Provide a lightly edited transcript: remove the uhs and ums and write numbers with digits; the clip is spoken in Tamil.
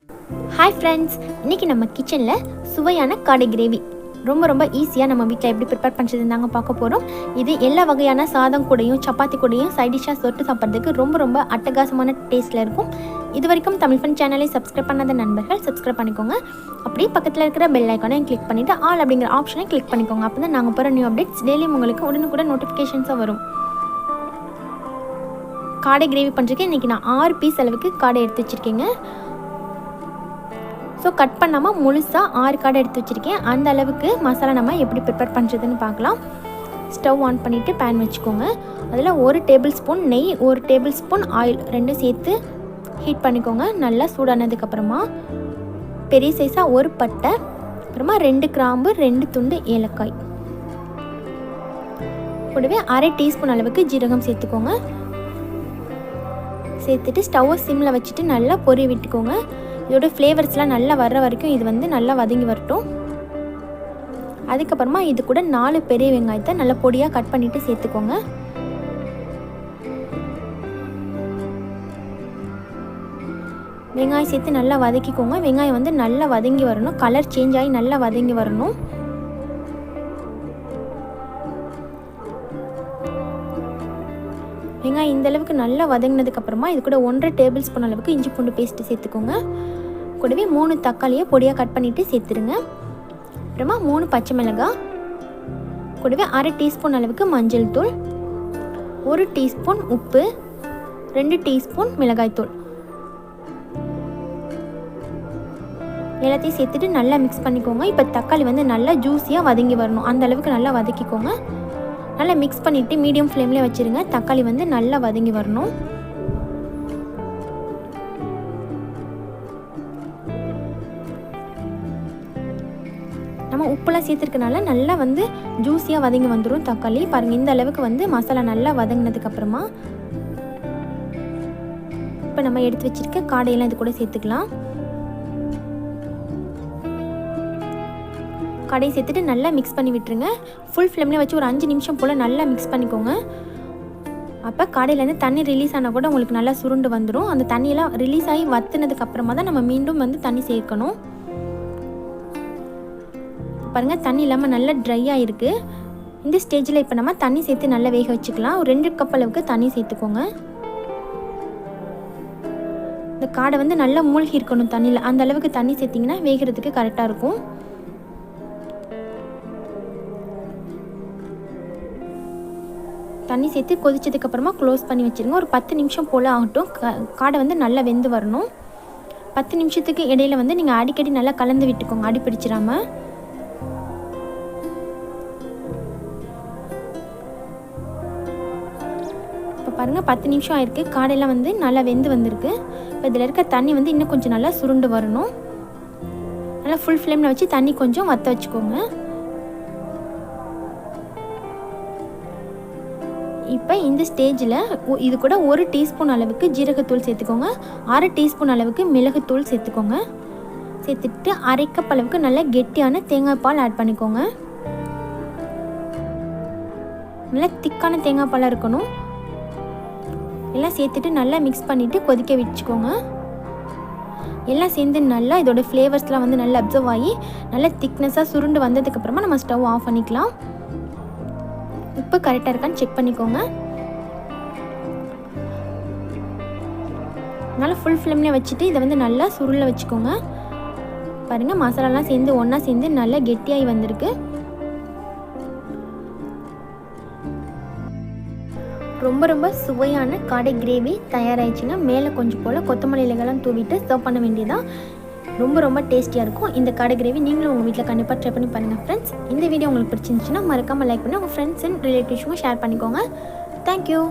ஹாய் ஃப்ரெண்ட்ஸ், இன்றைக்கி நம்ம கிச்சனில் சுவையான காடை கிரேவி ரொம்ப ஈஸியாக நம்ம வீட்டில் எப்படி ப்ரிப்பேர் பண்ணுறதுன்னு தாங்க பார்க்க போகிறோம். இது எல்லா வகையான சாதம் கூடையும் சப்பாத்தி கூடையும் சைட் டிஷ்ஷாக தொட்டு சாப்பிட்றதுக்கு ரொம்ப அட்டகாசமான டேஸ்ட்டில் இருக்கும். இது வரைக்கும் தமிழ் ஃபன் சேனலை சப்ஸ்கிரைப் பண்ணாத நண்பர்கள் சப்ஸ்கிரைப் பண்ணிக்கோங்க. அப்படியே பக்கத்தில் இருக்கிற பெல் ஐக்கானை கிளிக் பண்ணிவிட்டு ஆல் அப்படிங்கிற ஆப்ஷனை கிளிக் பண்ணிக்கோங்க. அப்போ தான் நாங்கள் போகிற நியூ அப்டேட்ஸ் டெய்லியும் உங்களுக்கு உடனுக்குடன் நோட்டிஃபிகேஷன்ஸாக வரும். காடை கிரேவி பண்ணுறதுக்கு இன்றைக்கி நான் 6 பீஸ் அளவுக்கு காடை எடுத்து வச்சுருக்கேங்க. ஸோ கட் பண்ணாமல் முழுசாக 6 காடை எடுத்து வச்சுருக்கேன். அந்த அளவுக்கு மசாலா நம்ம எப்படி ப்ரிப்பேர் பண்ணுறதுன்னு பார்க்கலாம். ஸ்டவ் ஆன் பண்ணிவிட்டு பேன் வச்சுக்கோங்க. அதில் 1 டேபிள் ஸ்பூன் நெய், 1 டேபிள் ஸ்பூன் ஆயில் ரெண்டும் சேர்த்து ஹீட் பண்ணிக்கோங்க. நல்லா சூடானதுக்கப்புறமா பெரிய சைஸாக 1 பட்டை, அப்புறமா 2 கிராம்பு, 2 துண்டு ஏலக்காய், கூடவே அரை டீஸ்பூன் அளவுக்கு ஜீரகம் சேர்த்துக்கோங்க. சேர்த்துட்டு ஸ்டவ்வை சிம்மில் வச்சுட்டு நல்லா பொரிய விட்டுக்கோங்க. இதோட ஃப்ளேவர்ஸ்லாம் நல்லா வர்ற வரைக்கும் இது நல்லா வதங்கி வரட்டும். அதுக்கப்புறமா இது கூட 4 பெரிய வெங்காயத்தை நல்லா பொடியாக கட் பண்ணிவிட்டு சேர்த்துக்கோங்க. வெங்காயம் சேர்த்து நல்லா வதக்கிக்கோங்க. வெங்காயம் நல்லா வதங்கி வரணும், கலர் சேஞ்ச் ஆகி நல்லா வதங்கி வரணும். வெங்காயம் இந்தளவுக்கு நல்லா வதங்கினதுக்கப்புறமா இது கூட 1.5 டேபிள் ஸ்பூன் அளவுக்கு இஞ்சி பூண்டு பேஸ்ட்டு சேர்த்துக்கோங்க. கூடவே 3 தக்காளியை பொடியாக கட் பண்ணிவிட்டு சேர்த்துருங்க. அப்புறமா 3 பச்சை மிளகாய், கூடவே அரை டீஸ்பூன் அளவுக்கு மஞ்சள் தூள், 1 டீஸ்பூன் உப்பு, 2 டீஸ்பூன் மிளகாய்த்தூள் எல்லாத்தையும் சேர்த்துட்டு நல்லா மிக்ஸ் பண்ணிக்கோங்க. இப்போ தக்காளி நல்லா ஜூஸியாக வதங்கி வரணும், அந்த அளவுக்கு நல்லா வதக்கிக்கோங்க. நல்லா மிக்ஸ் பண்ணிவிட்டு மீடியம் ஃப்ளேம்லேயே வச்சுருங்க. தக்காளி நல்லா வதங்கி வரணும். நம்ம உப்புலாம் சேர்த்துருக்கனால நல்லா ஜூஸியாக வதங்கி வந்துடும் தக்காளி. பாருங்கள், இந்த அளவுக்கு மசாலா நல்லா வதங்கினதுக்கப்புறமா இப்போ நம்ம எடுத்து வச்சுருக்க காடையெல்லாம் இது கூட சேர்த்துக்கலாம். கடையை சேர்த்துட்டு நல்லா மிக்ஸ் பண்ணி விட்டுருங்க. ஃபுல் ஃப்ளேம்லேயே வச்சு ஒரு 5 நிமிஷம் போல் நல்லா மிக்ஸ் பண்ணிக்கோங்க. அப்போ காடையிலேருந்து தண்ணி ரிலீஸ் ஆனால் கூட உங்களுக்கு நல்லா சுருண்டு வந்துடும். அந்த தண்ணியெல்லாம் ரிலீஸ் ஆகி வற்றுனதுக்கப்புறமா தான் நம்ம மீண்டும் தண்ணி சேர்க்கணும். பாருங்கள், தண்ணி இல்லாமல் நல்லா ட்ரை ஆகிருக்கு. இந்த ஸ்டேஜில் இப்போ நம்ம தண்ணி சேர்த்து நல்லா வேக வச்சுக்கலாம். ஒரு 2 கப் அளவுக்கு தண்ணி சேர்த்துக்கோங்க. இந்த காடை நல்லா மூழ்கி இருக்கணும் தண்ணியில், அந்த அளவுக்கு தண்ணி சேர்த்திங்கன்னா வேகிறதுக்கு கரெக்டாக இருக்கும். தண்ணி சேர்த்து கொதிச்சதுக்கப்புறமா க்ளோஸ் பண்ணி வச்சுருங்க. ஒரு 10 நிமிஷம் போல் ஆகட்டும். காடை நல்லா வெந்து வரணும். 10 நிமிஷத்துக்கு இடையில நீங்கள் அடிக்கடி நல்லா கலந்து விட்டுக்கோங்க, அடி பிடிச்சிடாமல். இப்போ பாருங்கள், 10 நிமிஷம் ஆயிருக்கு. காடையெல்லாம் நல்லா வெந்து வந்திருக்கு. இப்போ இதில் இருக்க தண்ணி இன்னும் கொஞ்சம் நல்லா சுருண்டு வரணும். நல்லா ஃபுல் ஃப்ளேமில் வச்சு தண்ணி கொஞ்சம் வற்ற வச்சுக்கோங்க. இப்போ இந்த ஸ்டேஜில் இது கூட 1 டீஸ்பூன் அளவுக்கு ஜீரகத்தூள் சேர்த்துக்கோங்க. அரை டீஸ்பூன் அளவுக்கு மிளகுத்தூள் சேர்த்துக்கோங்க. சேர்த்துட்டு அரை கப் அளவுக்கு நல்ல கெட்டியான தேங்காய் பால் ஆட் பண்ணிக்கோங்க. நல்லா திக்கான தேங்காய் பாலாக இருக்கணும். எல்லாம் சேர்த்துட்டு நல்லா மிக்ஸ் பண்ணிவிட்டு கொதிக்க வச்சுக்கோங்க. எல்லாம் சேர்ந்து நல்லா இதோட ஃப்ளேவர்ஸ்லாம் நல்லா அப்சர்வ் ஆகி நல்லா திக்னஸாக சுருண்டு வந்ததுக்கப்புறமா நம்ம ஸ்டவ் ஆஃப் பண்ணிக்கலாம். உப்பு கரெக்டாக இருக்கான்னு செக் பண்ணிக்கோங்க. நல்லா ஃபுல் ஃப்ளேம்லேயே வச்சுட்டு இதை நல்லா சுருள வச்சுக்கோங்க. பாருங்கள், மசாலாலாம் சேர்ந்து ஒன்றா சேர்ந்து நல்லா கெட்டியாகி வந்திருக்கு. ரொம்ப சுவையான காடை கிரேவி தயாராகிடுச்சுங்க. மேலே கொஞ்சம் போல் கொத்தமல்லி இலைகள்லாம் தூவிட்டு சர்வ் பண்ண வேண்டியதான். ரொம்ப டேஸ்டியாக இருக்கும் இந்த காடை கிரேவி. நீங்களும் உங்கள் வீட்டில் கண்டிப்பாக ட்ரை பண்ணி பாருங்கள் ஃப்ரெண்ட்ஸ். இந்த வீடியோ உங்களுக்கு பிடிச்சிருந்துச்சுன்னா மறக்காமல் லைக் பண்ணி உங்கள் ஃப்ரெண்ட்ஸ் அண்ட் ரிலேட்டிவ்ஸுக்கும் ஷேர் பண்ணிக்கோங்க. தேங்க்யூ.